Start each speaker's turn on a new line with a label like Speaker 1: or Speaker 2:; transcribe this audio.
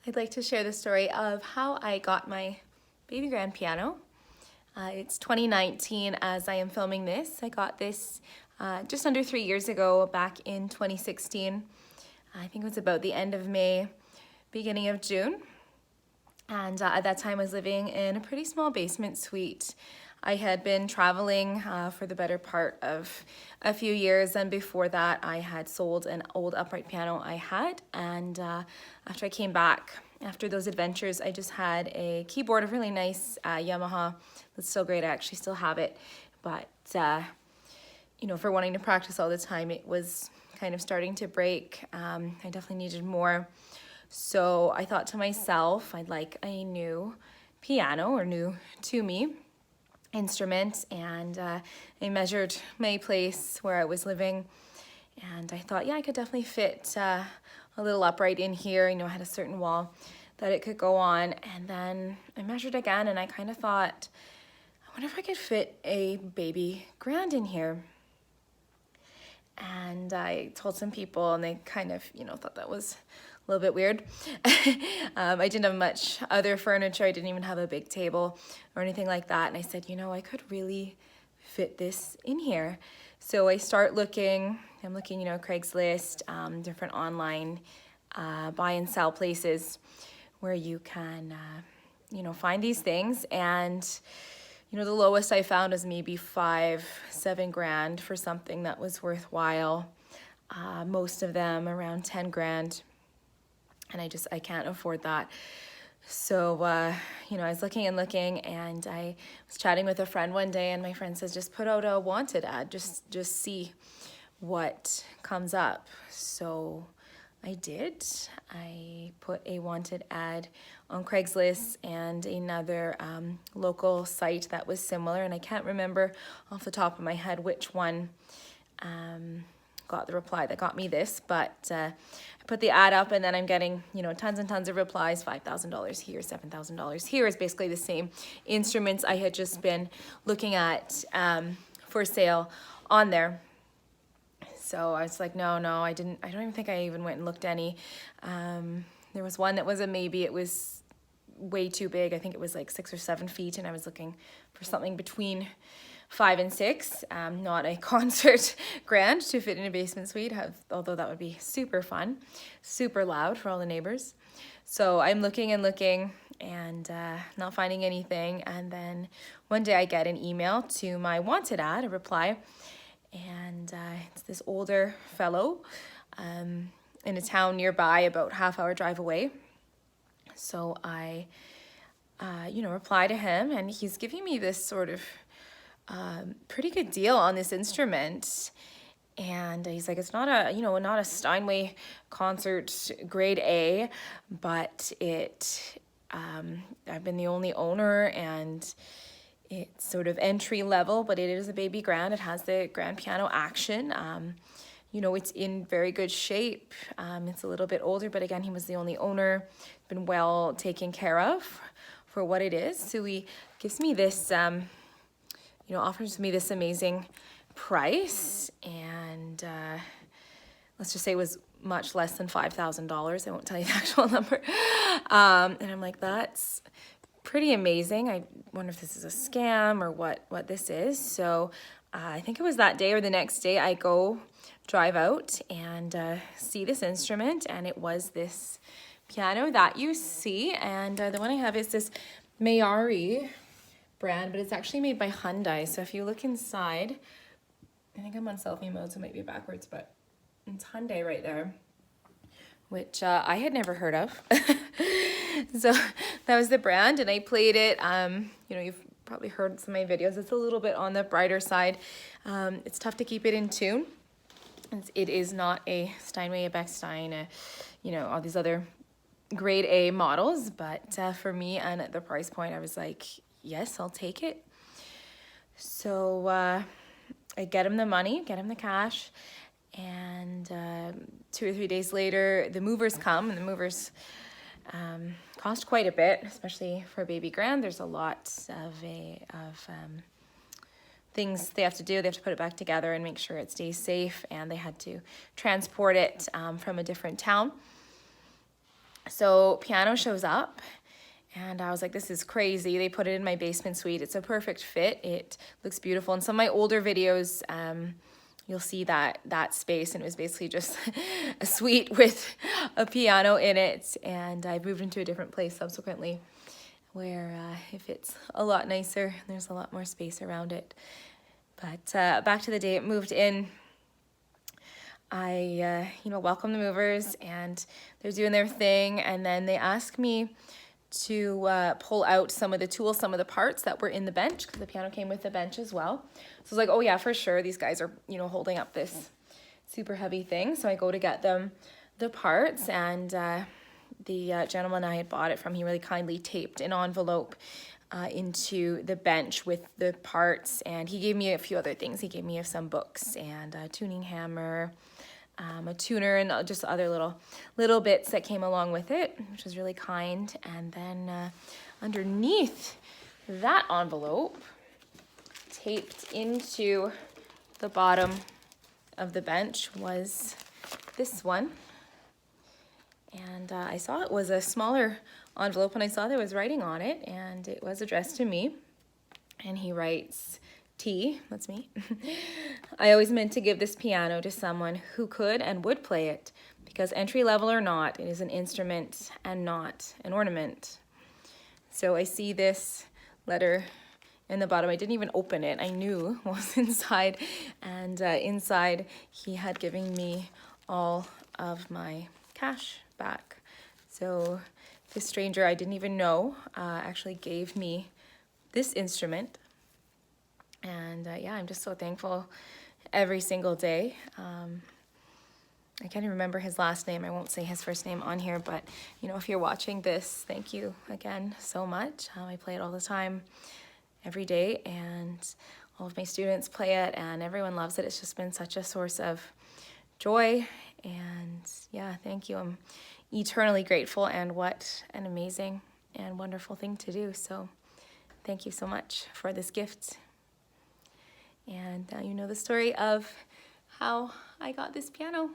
Speaker 1: I'd like to share the story of how I got my baby grand piano. It's 2019 as I am filming this. I got this just under 3 years ago, back in 2016. I think it was about the end of May, beginning of June. And at that time I was living in a pretty small basement suite. I had been traveling for the better part of a few years, and before that I had sold an old upright piano I had, and after I came back after those adventures I just had a keyboard, a really nice Yamaha that's still great. I actually still have it, but you know, for wanting to practice all the time it was kind of starting to break. I definitely needed more. So I thought to myself, I'd like a new piano, or new to me, instrument, and I measured my place where I was living, and I thought, yeah, I could definitely fit a little upright in here. You know, I had a certain wall that it could go on, and then I measured again and I kind of thought, I wonder if I could fit a baby grand in here. And I told some people and they kind of, you know, thought that was a little bit weird. I didn't have much other furniture. I didn't even have a big table or anything like that. And I said, you know, I could really fit this in here. So I start looking, I'm looking, you know, Craigslist, different online buy and sell places where you can, you know, find these things. And you know, the lowest I found was maybe 5-7 grand for something that was worthwhile. Most of them around 10 grand. And I can't afford that. So, you know, I was looking and looking, and I was chatting with a friend one day, and my friend says, just put out a wanted ad, just see what comes up. So I did. I put a wanted ad on Craigslist and another local site that was similar, and I can't remember off the top of my head which one got the reply that got me this, but I put the ad up, and then I'm getting, you know, tons and tons of replies. $5,000 here, $7,000 here is basically the same instruments I had just been looking at for sale on there. So I was like, no, I don't even think I even went and looked any. There was one that was a maybe. It was way too big. I think it was like 6 or 7 feet, and I was looking for something between 5 and 6, not a concert grand to fit in a basement suite, although that would be super fun, super loud for all the neighbors. So I'm looking and looking and not finding anything. And then one day I get an email to my wanted ad, a reply, and it's this older fellow in a town nearby, about half-hour drive away. So I, you know, reply to him, and he's giving me this sort of pretty good deal on this instrument. And he's like, it's not a, you know, not a Steinway concert grade A, but I've been the only owner, and it's sort of entry level, but it is a baby grand. It has the grand piano action. You know, it's in very good shape. It's a little bit older, but again, he was the only owner, been well taken care of for what it is. So he gives me this, you know, offers me this amazing price, and let's just say it was much less than $5,000. I won't tell you the actual number. And I'm like, that's pretty amazing. I wonder if this is a scam or what this is. So I think it was that day or the next day I go drive out and see this instrument, and it was this piano that you see. And the one I have is this Mayari brand, but it's actually made by Hyundai. So if you look inside, I think I'm on selfie mode, so it might be backwards, but it's Hyundai right there, which I had never heard of. So that was the brand, and I played it. You know, you've probably heard some of my videos. It's a little bit on the brighter side. It's tough to keep it in tune. It is not a Steinway, a Bechstein, you know, all these other grade A models, but for me and at the price point, I was like, yes, I'll take it. So I get him the money, get him the cash, and 2 or 3 days later, the movers come, and the movers cost quite a bit, especially for a baby grand. There's a lot of things they have to do. They have to put it back together and make sure it stays safe, and they had to transport it from a different town. So piano shows up, and I was like, this is crazy. They put it in my basement suite. It's a perfect fit. It looks beautiful. In some of my older videos, you'll see that space, and it was basically just a suite with a piano in it. And I moved into a different place subsequently where it fits a lot nicer. There's a lot more space around it. But back to the day it moved in, I, welcomed the movers, and they're doing their thing. And then they asked me to pull out some of the tools, some of the parts that were in the bench, because the piano came with the bench as well. So I was like, oh yeah, for sure. These guys are, holding up this super heavy thing. So I go to get them the parts, and the gentleman I had bought it from, he really kindly taped an envelope into the bench with the parts, and he gave me a few other things. He gave me some books and a tuning hammer, a tuner, and just other little bits that came along with it, which was really kind. And then underneath that envelope, taped into the bottom of the bench, was this one. And I saw it was a smaller envelope, and I saw there was writing on it, and it was addressed to me. And he writes, T, that's me. I always meant to give this piano to someone who could and would play it, because entry level or not, it is an instrument and not an ornament. So I see this letter in the bottom. I didn't even open it. I knew what was inside. And inside, he had given me all of my cash back. So this stranger I didn't even know actually gave me this instrument. And I'm just so thankful every single day. I can't even remember his last name. I won't say his first name on here, but if you're watching this, thank you again so much. I play it all the time, every day, and all of my students play it, and everyone loves it. It's just been such a source of joy, and thank you. I'm eternally grateful, and what an amazing and wonderful thing to do. So thank you so much for this gift. And now you know the story of how I got this piano.